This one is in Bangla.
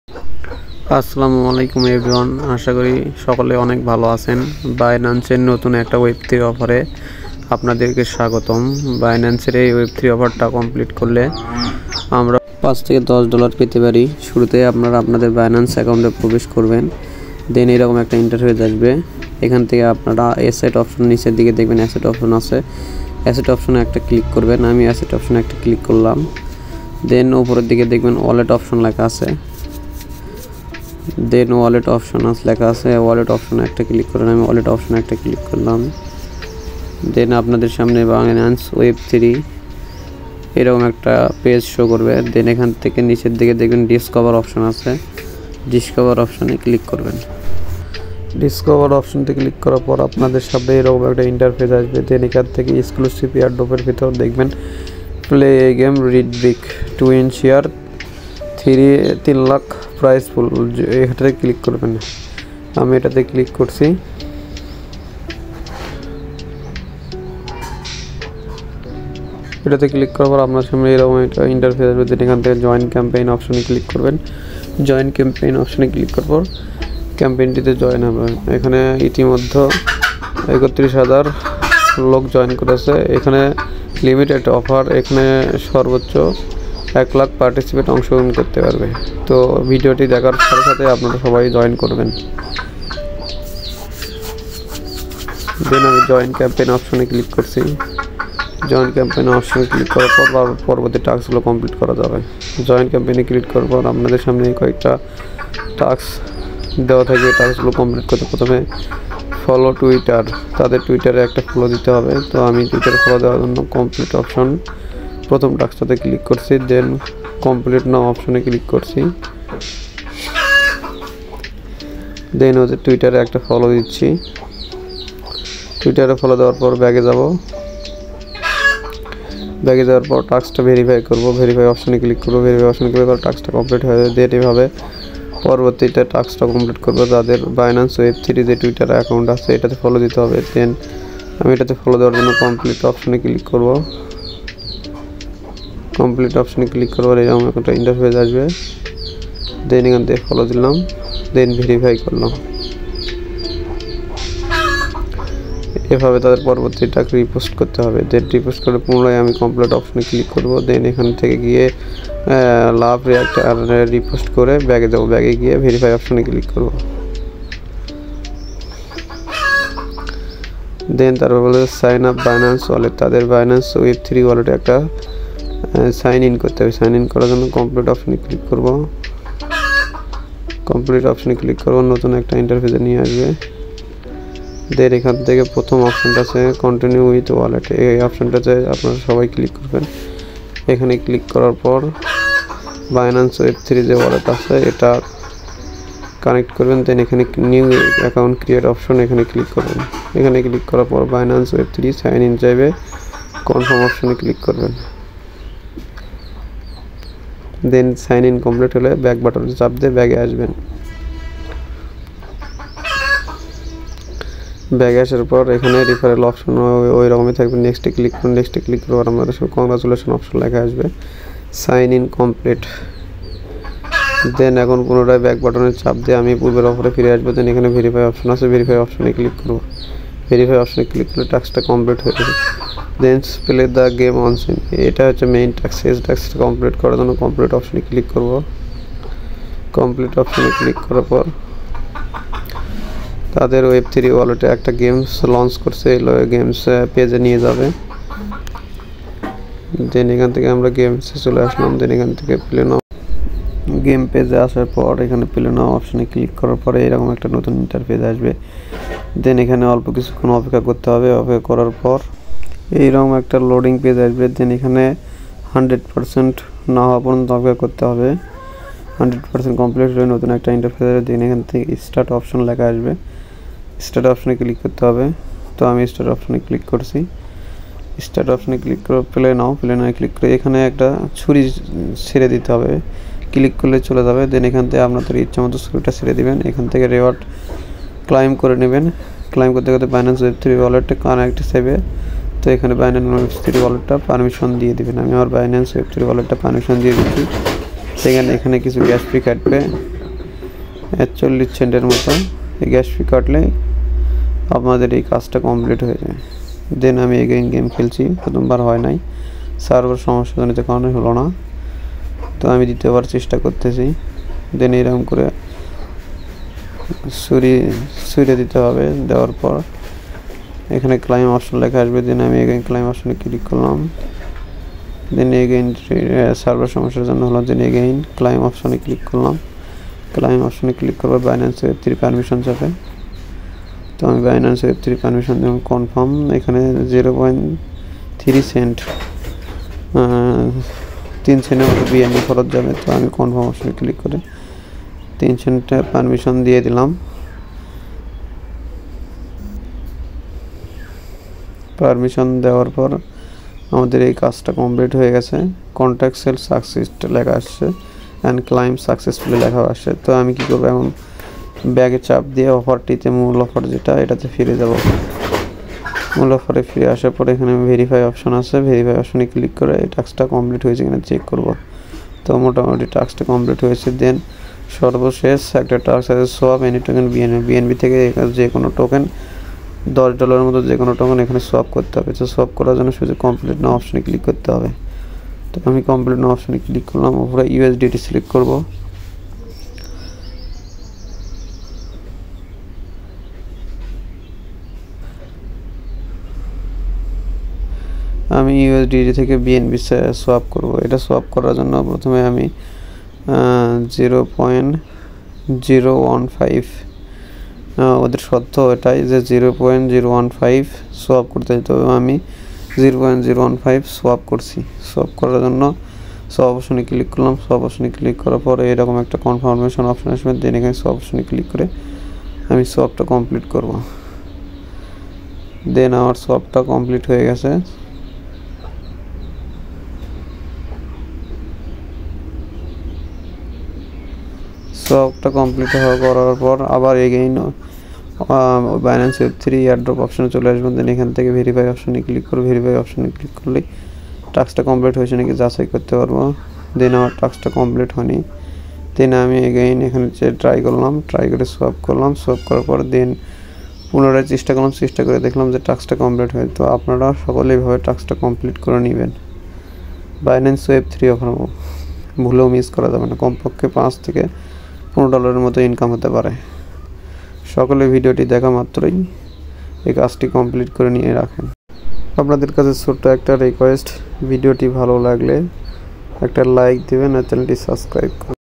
আসসালামু আলাইকুম এভরিওয়ান, আশা করি সকলে অনেক ভালো আছেন। বাইন্যান্সের নতুন একটা ওয়েব3 অফারে আপনাদেরকে স্বাগতম। বাইন্যান্সের এই ওয়েব3 অফারটা কমপ্লিট করলে আমরা $5 থেকে $10 পেতে পারি। শুরুতে আপনারা আপনাদের বাইন্যান্স অ্যাকাউন্টে প্রবেশ করবেন, দেন এরকম একটা ইন্টারফেস আসবে। এখান থেকে আপনারা অ্যাসেট অপশন নিচের দিকে দেখবেন, অ্যাসেট অপশন আছে, অ্যাসেট অপশনে একটা ক্লিক করবেন। আমি অ্যাসেট অপশনে একটা ক্লিক করলাম। দেন উপরের দিকে দেখবেন ওয়ালেট অপশন লেখা আছে, দেন ওয়ালেট অপশন লেখা আছে, ওয়ালেট অপশনে একটা ক্লিক করেন। আমি ওয়ালেট অপশনে একটা ক্লিক করলাম। দেন আপনাদের সামনে বাইন্যান্স ওয়েব3 এরকম একটা পেজ শো করবে। দেন এখান থেকে নিচের দিকে দেখবেন ডিসকভার অপশন আছে, ডিসকভার অপশনে ক্লিক করবেন। ডিসকভার অপশনতে ক্লিক করার পর আপনাদের সামনে এরকম একটা ইন্টারফেস আসবে। দেন এখান থেকে এক্সক্লুসিভ এয়ারড্রপের ভিতর দেখবেন play a game read big to win share 3 lakh prize pool, এটাতে ক্লিক করবেন। আমি এটাতে ক্লিক করছি। এটাতে ক্লিক করার পর আপনার সামনে এরকম একটা ইন্টারফেস আসবে। এখান থেকে জয়েন ক্যাম্পেইন অপশনে ক্লিক করবেন। জয়েন ক্যাম্পেইন অপশনে ক্লিক করার পর ক্যাম্পেইনটিতে জয়েন হবে। এখানে ইতিমধ্যে 31,000 লোক জয়েন করেছে। এখানে লিমিটেড অফার, এখানে সর্বোচ্চ 1 লাখ পার্টিসিপেট অংশগ্রহণ করতে পারবে। তো ভিডিওটি দেখার সাথে সাথে আপনারা সবাই জয়েন করবেন। দেন আমি জয়েন ক্যাম্পেইন অপশনে ক্লিক করছি। জয়েন ক্যাম্পেইন অপশনে ক্লিক করার পর পরবর্তী টাস্কগুলো কমপ্লিট করা যাবে। জয়েন ক্যাম্পেইনে ক্লিক করার পর আপনাদের সামনে কয়েকটা টাস্ক দেওয়া থাকে। টাস্কগুলো কমপ্লিট করতে প্রথমে ফলো টুইটার, তাদের টুইটারে একটা ফলো দিতে হবে। তো আমি টুইটারে ফলো দেওয়ার জন্য কমপ্লিট অপশন প্রথম টাস্কটাতে ক্লিক করছি। দেন কমপ্লিট নাও অপশনে ক্লিক করছি। দেন ওদের টুইটারে একটা ফলো দিচ্ছি। টুইটারে ফলো দেওয়ার পর ব্যাগে যাব। ব্যাগে যাওয়ার পর টাস্কটা ভেরিফাই করব। ভেরিফাই অপশনে ক্লিক করব। ভেরিফাই অপশনে ক্লিক করে টাস্কটা কমপ্লিট হয়ে যাবে। দেন এভাবে পরবর্তীতে টাস্কটা কমপ্লিট করব। যাদের বাইন্যান্স ওয়েব3 যে টুইটার অ্যাকাউন্ট আছে এটাতে ফলো দিতে হবে। দেন আমি এটাতে ফলো দেওয়ার জন্য কমপ্লিট অপশনে ক্লিক করব। কমপ্লিট অপশনে ক্লিক করবার এরকম একটা ইন্টারফেস আসবে। দেন এখান থেকে ফলো দিলাম। দেন ভেরিফাই করলাম। এভাবে তাদের পরবর্তীটাকে রিপোস্ট করতে হবে। দেন রিপোস্ট করে পুনরায় আমি কমপ্লিট অপশনে ক্লিক করব। দেন এখান থেকে গিয়ে লাভ রিয়াক্ট আর রিপোস্ট করে ব্যাগে যাবো। ব্যাগে গিয়ে ভেরিফাই অপশনে ক্লিক করব। দেন তারপর বলে সাইন আপ বাইন্যান্স ওয়ালেট, তাদের বাইন্যান্স ওয়েব3 ওয়ালেটে একটা সাইন ইন করতে হবে। সাইন ইন করার জন্য কমপ্লিট অপশনে ক্লিক করব। কমপ্লিট অপশনে ক্লিক করব, নতুন একটা ইন্টারফেসে নিয়ে আসবে। দেন এখান থেকে প্রথম অপশনটা আছে কন্টিনিউ উইথ ওয়ালেট, এই অপশনটাতে আপনারা সবাই ক্লিক করবেন। এখানে ক্লিক করার পর বাইন্যান্স ওয়েব3 যে ওয়ালেট আছে এটা কানেক্ট করবেন। দেন এখানে নিউ অ্যাকাউন্ট ক্রিয়েট অপশন, এখানে ক্লিক করবেন। এখানে ক্লিক করার পর বাইন্যান্স ওয়েব3 সাইন ইন চাইবে, কনফার্ম অপশনে ক্লিক করবেন। দেন সাইন ইন কমপ্লিট হলে ব্যাক বাটনে চাপ দিয়ে ব্যাগে আসবেন। ব্যাগে আসার পর এখানে রিফারেল অপশন ওই রকমই থাকবে। নেক্সটে ক্লিক করুন। নেক্সটে ক্লিক করার আপনাদের সব কংগ্রাচুলেশন অপশন লেখা আসবে, সাইন ইন কমপ্লিট। দেন এখন পুনরায় ব্যাক বাটনে চাপ দিয়ে আমি পূর্বের অফারে ফিরে আসবো। দেন এখানে ভেরিফাই অপশন আছে, ভেরিফাই অপশনে ক্লিক করবো। ভেরিফাই অপশনে ক্লিক করলে টাস্কটা কমপ্লিট হয়ে যাবে। Then play the game on scene, এটা হচ্ছে মেইন টাস্ক। এই টাস্কটা কমপ্লিট করার জন্য কমপ্লিট অপশনে ক্লিক করব। কমপ্লিট অপশনে ক্লিক করার পর তাদের ওয়েব3 ওয়ালেটে একটা গেমস লঞ্চ করছে, এই গেমস পেজে নিয়ে যাবে। দেন এখান থেকে আমরা গেমসে চলে আসলাম। দেন এখান থেকে প্লে নাও গেম পেজে আসার পর এখানে প্লে নাও অপশনে ক্লিক করার পরে এরকম একটা নতুন ইন্টারফেস আসবে। দেন এখানে অল্প কিছুক্ষণ অপেক্ষা করতে হবে। অপেক্ষা করার পর এইরকম একটা লোডিং পেজ আসবে। দেন এখানে 100% না হওয়া পর্যন্ত অপেক্ষা করতে হবে। 100% কমপ্লিট হলে নতুন একটা ইন্টারফেস আসবে। দেন এখান থেকে স্টার্ট অপশন লেখা আসবে, স্টার্ট অপশনে ক্লিক করতে হবে। তো আমি স্টার্ট অপশনে ক্লিক করছি। স্টার্ট অপশনে ক্লিক করে প্লে নাও ক্লিক করে এখানে একটা ছুরি ছেড়ে দিতে হবে। ক্লিক করলে চলে যাবে। দেন এখান থেকে আপনাদের ইচ্ছা মতো ছুরিটা ছেড়ে দিবেন। এখান থেকে রেওয়ার্ড ক্লাইম করে নেবেন। ক্লাইম করতে করতে বাইন্যান্স ওয়েব3 ওয়ালেটটা কানেক্ট চাইবে। তো এখানে বাইন্যান্স ওয়েব3 ওয়ালেটটা পারমিশন দিয়ে দিবেন। আমি আমার বাইন্যান্স ওয়েব3 ওয়ালেটটা পারমিশন দিয়ে দিচ্ছি। সেখানে এখানে কিছু গ্যাস ফি কাটবে। 40 সেন্টের মতো এই গ্যাস ফি কাটলে আপনাদের এই কাজটা কমপ্লিট হয়ে যায়। দেন আমি এগেইন গেম খেলছি, প্রথমবার হয় নাই, সার্ভার সমস্যাজনিত কারণে হলো না, তো আমি দ্বিতীয়বার চেষ্টা করতেছি। দেন এরকম করে সুরিয়ে দিতে হবে। দেওয়ার পর এখানে ক্লাইম অপশন লেখা আসবে। দেন আমি এগেইন ক্লাইম অপশনে ক্লিক করলাম। দেন এগেইন সার্ভার সমস্যার জন্য হলো। দেন এগেইন ক্লাইম অপশনে ক্লিক করলাম। ক্লাইম অপশনে ক্লিক করবো, বাইন্যান্স ওয়েব3 পারমিশন চাপে। তো আমি বাইন্যান্স ওয়েব3 পারমিশন দেব, কনফার্ম। এখানে 0.3 সেন্ট 3 সেন্টের মতো বিএনবি খরচ যাবে। তো আমি কনফার্ম অপশনে ক্লিক করে 3 সেন্টের পারমিশন দিয়ে দিলাম। পারমিশন দেওয়ার পর আমাদের এই কাজটা কমপ্লিট হয়ে গেছে। কন্ট্যাক্ট সেল সাকসেস লেখা আসছে অ্যান্ড ক্লাইম সাকসেসফুলি লেখা আসছে। তো আমি কি করবো, এখন ব্যাগে চাপ দিয়ে অফারটিতে, মূল অফার যেটা, এটাতে ফিরে যাব। মূল অফারে ফিরে আসার পরে এখানে ভেরিফাই অপশন আছে, ভেরিফাই অপশনে ক্লিক করে এই টাস্কটা কমপ্লিট হয়েছে কিনা চেক করব। তো মোটামুটি টাস্কটা কমপ্লিট হয়েছে। দেন সর্বশেষ একটা টাস্ক আছে, সোয়াপ এনি টোকেন বিএনবি থেকে যে কোনো টোকেন $10 মতো যে কোনো টোকেন এখানে সোয়াপ করতে হবে। তো সোয়াপ করার জন্য শুধু কমপ্লিট নাও অপশনে ক্লিক করতে হবে। তো আমি কমপ্লিট নাও অপশনে ক্লিক করলাম, উপরে ইউএসডিটি সিলেক্ট করব। আমি ইউএসডিটি থেকে বিএনবি সোয়াপ করব। এটা সোয়াপ করার জন্য প্রথমে আমি 0.015 ওদের শর্ত এটাই যে 0.015 সোয়াপ করতে হয়। তবে আমি 0.015 সোয়াপ করছি। সোয়াপ করার জন্য সোয়াপ অপশনে ক্লিক করলাম। সোয়াপ অপশনে ক্লিক করার পরে এরকম একটা কনফার্মেশন অপশন আসবে। দেন এখানে সোয়াপ অপশনে ক্লিক করে আমি সোয়াপটা কমপ্লিট করব। দেন আমার সোয়াপটা কমপ্লিট হয়ে গেছে। সোয়াপটা কমপ্লিট করার পর আবার এগেইন বাইন্যান্স ওয়েব3 এয়ারড্রপ অপশনে চলে আসবেন। দেন এখান থেকে ভেরিফাই অপশনে ক্লিক করব। ভেরিফাই অপশনে ক্লিক করলে টাস্কটা কমপ্লিট হয়েছে নাকি যাচাই করতে পারবো। দেন আমার টাস্কটা কমপ্লিট হয়নি। দেন আমি এগেইন এখানে ট্রাই করলাম, ট্রাই করে সোয়াপ করলাম। সোয়াপ করার পর দেন পুনরায় চেষ্টা করলাম, চেষ্টা করে দেখলাম যে টাস্কটা কমপ্লিট হয়। তো আপনারা সকলেই ভাবে টাস্কটা কমপ্লিট করে নেবেন। বাইন্যান্স ওয়েব3 অফার ভুলেও মিস করা যাবে না। কমপক্ষে $5 থেকে $15 মতো ইনকাম হতে পারে। সকলে ভিডিওটি দেখা মাত্রই এই কাজটি কমপ্লিট করে নিয়ে রাখেন। আপনাদের কাছে ছোট্ট একটা রিকোয়েস্ট, ভিডিওটি ভালো লাগলে একটা লাইক দিবেন আর চ্যানেলটি সাবস্ক্রাইব করুন।